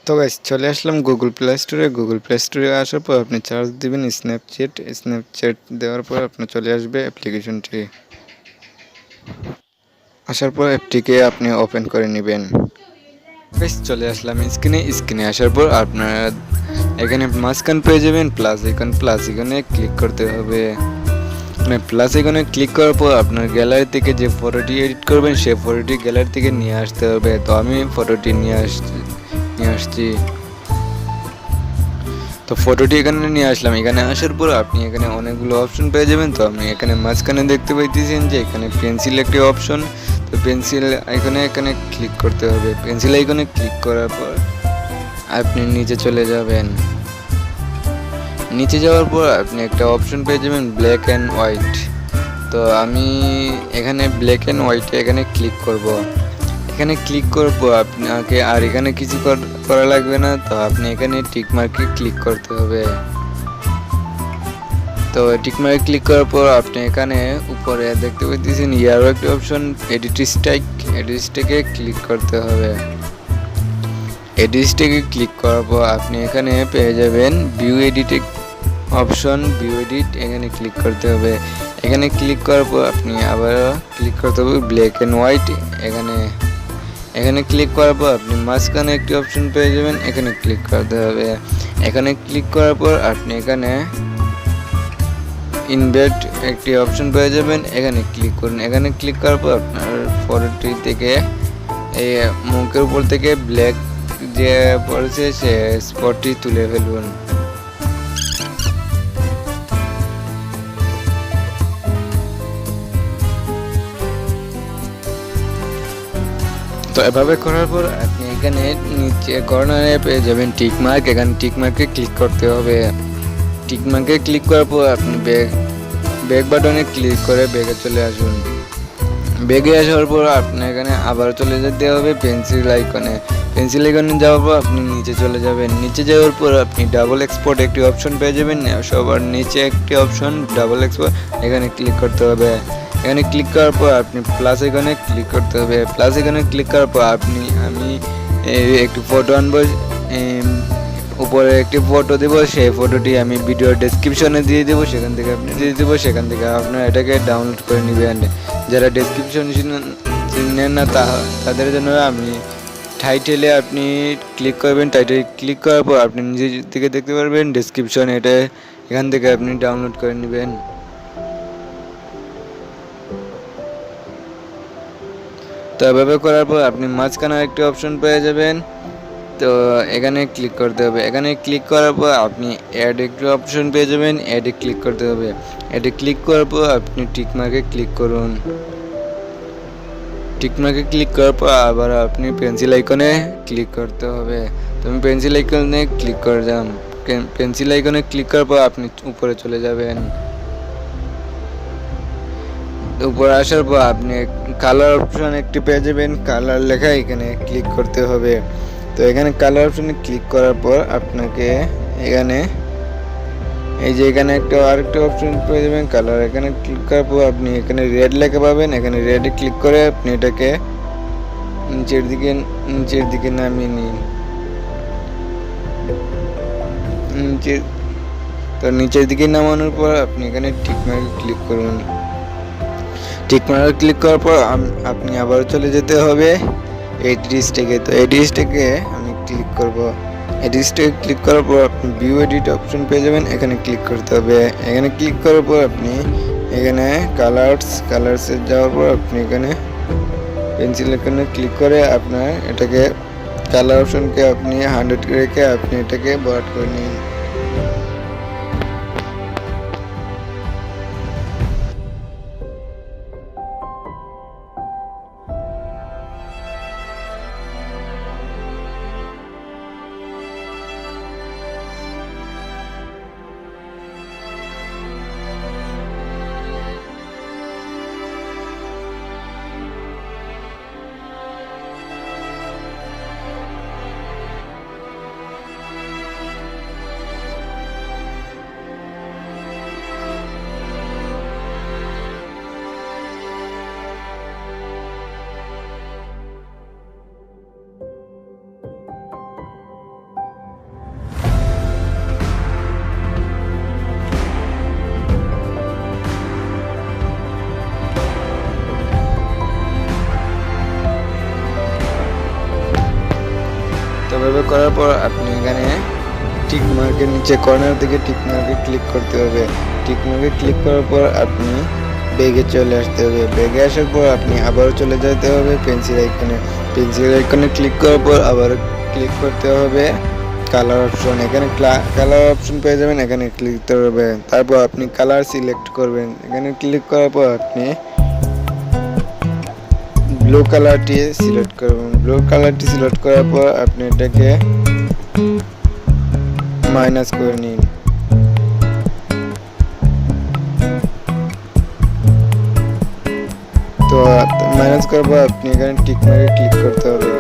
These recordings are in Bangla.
তো গাইস চলে আসলাম গুগল প্লে স্টোরে। গুগল প্লে স্টোরে আসার পর আপনি সার্চ দিবেন স্ন্যাপচ্যাট। স্ন্যাপচ্যাট দেওয়ার পর আপনার চলে আসবে অ্যাপ্লিকেশনটি। আসার পর অ্যাপটিকে আপনি ওপেন করে নেবেন। গাইস চলে আসলাম স্ক্রিনে আসার পর আপনারা এখানে মাঝখান পেয়ে যাবেন প্লাস আইকনে ক্লিক করতে হবে। প্লাস আইকনে ক্লিক করার পর আপনার গ্যালারি থেকে যে ফটোটি এডিট করবেন সেই ফটোটি গ্যালারি থেকে নিয়ে আসতে হবে। তো আমি ফটোটি নিয়ে আসছি। তো ফটোটি এখানে নিয়ে আসলাম। এখানে আসার পর আপনি এখানে অনেকগুলো অপশন পেয়ে যাবেন। তো আপনি এখানে মাঝখানে দেখতে পাইতেছেন যে এখানে পেন্সিল একটি অপশন। তো পেন্সিল আইকনে এখানে ক্লিক করতে হবে। পেন্সিল আইকনে ক্লিক করার পর আপনি নিচে চলে যাবেন। নিচে যাওয়ার পর আপনি একটা অপশন পেয়ে যাবেন ব্ল্যাক অ্যান্ড হোয়াইট। তো আমি এখানে ব্ল্যাক অ্যান্ড হোয়াইটে এখানে ক্লিক করব। এখানে ক্লিক করব আপনাকে আর এখানে কিছু করা লাগবে না। তো আপনি এখানে টিক মার্কে ক্লিক করতে হবে। তো টিক মার্কে ক্লিক করার পর আপনি এখানে উপরে দেখতে পাচ্ছেন ইয়ারও একটা অপশন এডিট স্ট্যাকে ক্লিক করতে হবে। এডিট স্ট্যাকে ক্লিক করার পর আপনি এখানে পেয়ে যাবেন view edit option. View edit এখানে ক্লিক করতে হবে। এখানে ক্লিক করার পর আপনি আবার ক্লিক করতে হবে ব্ল্যাক অ্যান্ড হোয়াইট। এখানে ক্লিক করার পর আপনি মাঝখানে একটি অপশন পেয়ে যাবেন, এখানে ক্লিক করতে হবে। এখানে ক্লিক করার পর আপনি এখানে ইনভার্ট একটি অপশন পেয়ে যাবেন, এখানে ক্লিক করুন। এখানে ক্লিক করার পর আপনার ফটোটি থেকে এই মুখের উপর থেকে ব্ল্যাক যে পড়েছে সে স্পটটি তুলে ফেলুন। তো এভাবে করার পর আপনি এখানে নিচে কর্নারে পেয়ে যাবেন টিক মার্ক। এখানে টিক মার্কে ক্লিক করতে হবে। টিক মার্কে ক্লিক করার পর আপনি ব্যাক বাটনে ক্লিক করে ব্যাগে চলে আসুন। ব্যাগে আসার পর আপনি এখানে আবার চলে যেতে হবে পেন্সিল আইকনে যাওয়ার পর আপনি নিচে চলে যাবেন। নিচে যাওয়ার পর আপনি ডাবল এক্সপোর্ট একটি অপশন পেয়ে যাবেন। সবার নিচে একটি অপশন ডাবল এক্সপোর্ট, এখানে ক্লিক করতে হবে। এখানে ক্লিক করার পর আপনি প্লাস আইকনে ক্লিক করতে হবে। প্লাস আইকনে ক্লিক করার পর আমি একটি ফটো আনবো, উপরে একটি ফটো দেব। সেই ফটোটি আমি ভিডিও ডেসক্রিপশনে দিয়ে দেবো, সেখান থেকে আপনারা এটাকে ডাউনলোড করে নেবেন। যারা ডেসক্রিপশন নেন না তাদের জন্য আমি টাইটেলে আপনি ক্লিক করবেন। টাইটেল ক্লিক করার পর আপনি নিজের থেকে দেখতে পারবেন ডেসক্রিপশন, এটা এখান থেকে আপনি ডাউনলোড করে নেবেন। তো এভাবে করার পর আপনি মাঝখানে একটি অপশন পেয়ে যাবেন। তো এখানে ক্লিক করতে হবে। এখানে ক্লিক করার পর আপনি অ্যাড একটি অপশন পেয়ে যাবেন, অ্যাডে ক্লিক করতে হবে। অ্যাডে ক্লিক করার পর আপনি টিক মার্কে ক্লিক করুন। টিক মার্কে ক্লিক করার পর আবার আপনি পেন্সিল আইকনে ক্লিক করতে হবে। তো আমি পেন্সিল আইকনে ক্লিক করলাম। পেন্সিল আইকনে ক্লিক করার পর আপনি উপরে চলে যাবেন। উপরে আসার পর আপনি কালার অপশন একটি পেয়ে যাবেন, কালার লেখা, এখানে ক্লিক করতে হবে। তো এখানে কালার অপশনে ক্লিক করার পর আপনাকে এখানে এখানে আরেকটা অপশন পেয়ে যাবেন কালার। এখানে ক্লিক করার পর আপনি এখানে রেড লেখা পাবেন। এখানে রেডে ক্লিক করে আপনি এটাকে নিচের দিকে নামিয়ে নিন। নিচের দিকে নামানোর পর আপনি এখানে টিক মার্কে ক্লিক করুন। টিক মার্কে ক্লিক করার পর আপনি আবার চলে যেতে হবে এডিট স্ট্যাকে। তো এডিট স্ট্যাকে আমি ক্লিক করব। এডিট স্ট্যাকে ক্লিক করার পর আপনি ভিউ এডিট অপশন পেয়ে যাবেন, এখানে ক্লিক করতে হবে। এখানে ক্লিক করার পর আপনি এখানে কালার্সে যাওয়ার পর আপনি এখানে পেন্সিল এখানে ক্লিক করে আপনার এটাকে কালার অপশনকে আপনি 100 রেখে আপনি এটাকে বড় করে নিন। এভাবে করার পর আপনি এখানে টিক মার্কের নিচে কর্নার দিকে টিক মার্কে ক্লিক করতে হবে। টিক মার্কে ক্লিক করার পর আপনি ব্যাগে চলে আসতে হবে। ব্যাগে আসার পর আপনি আবারও চলে যেতে হবে পেন্সিল আইকনে। পেন্সিল আইকনে ক্লিক করার পর আবার ক্লিক করতে হবে কালার অপশন। এখানে কালার অপশন পেয়ে যাবেন, এখানে ক্লিক করতে হবে। তারপর আপনি কালার সিলেক্ট করবেন। এখানে ক্লিক করার পর আপনি ব্লু কালারটি সিলেক্ট করবেন। ব্লু কালারটি সিলেক্ট করার পর আপনি এটাকে মাইনাস করে নিন। তো মাইনাস করার পর আপনি এখানে টিক মার্কে ক্লিক করতে হবে।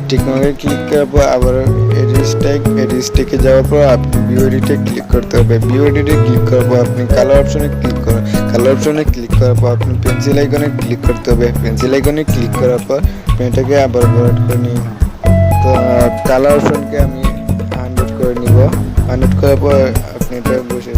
টিক মার্কে ক্লিক করার পর আবার এডিটে যাওয়ার পর আপনি ভিউ এডিটে ক্লিক করতে হবে। ভিউ এডিটে ক্লিক করার পর আপনি কালার অপশনে ক্লিক করুন। কালার অপশনে ক্লিক করার পর আপনি পেন্সিল আইকনে ক্লিক করতে হবে। পেন্সিল আইকনে ক্লিক করার পর আপনি এটাকে আবার বড় করে নিন। তো কালার অপশনকে আমি 100 করে নিব। 100 করার পর আপনি এটা বসে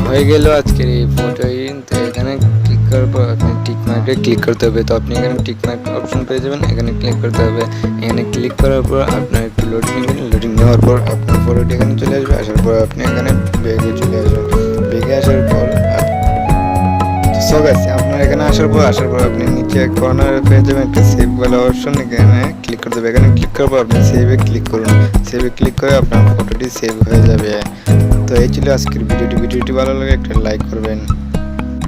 হয়ে গেল আজকের এই ফটোই। তো এখানে ক্লিক করার পর আপনি টিক মার্কে ক্লিক করতে হবে। তো আপনি এখানে টিক মার্ক অপশন পেয়ে যাবেন, এখানে ক্লিক করতে হবে। এখানে ক্লিক করার পর আপনার একটু লোডিং নেবেন। লোডিং নেওয়ার পর আপনার ফটোটি এখানে চলে আসবে। আসার পর আপনি এখানে ব্যাগে চলে আসবেন। ব্যাগে আসার পর সো গাইস, আপনার এখানে আসার পর আপনি নিচে কর্নারে পেয়ে যাবেন একটা সেভ বলে অপশন। এখানে ক্লিক করতে হবে। এখানে ক্লিক করার পর আপনি সেভে ক্লিক করুন। সেভে ক্লিক করে আপনার ফটোটি সেভ হয়ে যাবে। তো এই ছিল আজকের ভিডিওটি। ভিডিওটি ভালো লাগে একটা লাইক করবেন।